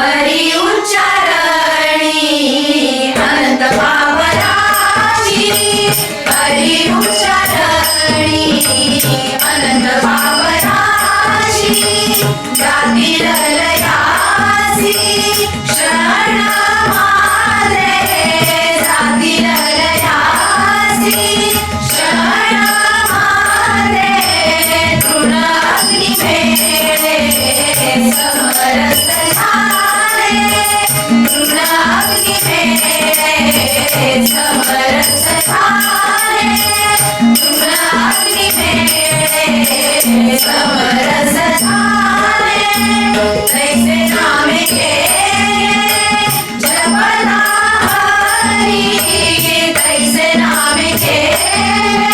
हरी उच्चारणी अनंत पावनाची, हरी उच्चारणी अनंत पावनाची, जातील लयासी शरण माझे, जातील लयासी शरण माझे, तृण अग्नी भेटे समरस झाले, तृण अग्नी भेटे समरस झाले, तृण अग्नी भेटे समरस झाले, तैसे नामे केले जपता हरी, तैसे नामे केले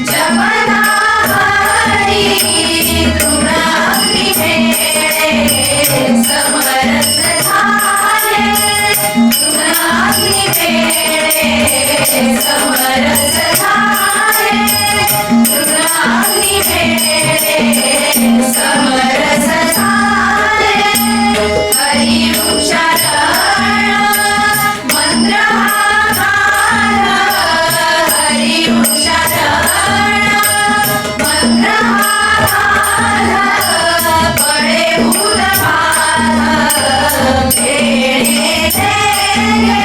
जपता हरी, तृण अग्नी भेटे समरस झाले, तृण अग्नी भेटे समरस झाले, तृण अग्नी भेटे समरस झाले, हरी उच्चारण मंत्र आधार, हरी उच्चारण मंत्र आधार, पडे भूत बाध भेडे देगे,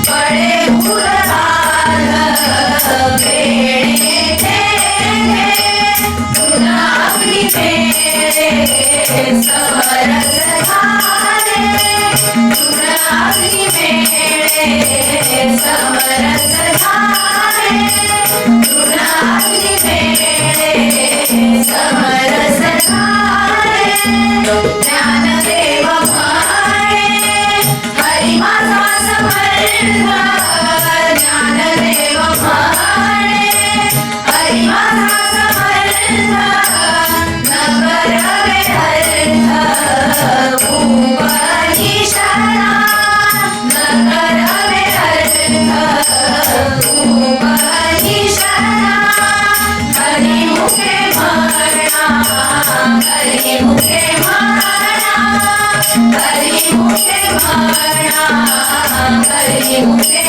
पडे भूत बाध भेडे देगे, तृण अग्नी भेटे समरस झाले, तृण अग्नी भेटे समरस झाले, तृण अग्नी भेटे समरस झाले, ज्ञानदेव म्हणे हरी माझा समर्थ, ज्ञानदेव म्हणे हरी माझा समर्थ, न करवे अर्थ भूपती शरणा, न करवे अर्थ भूपती शरणा, हरी मुखे म्हणा, हरी मुखे म्हणा, हरी मुखे म्हणा, हरी मुखे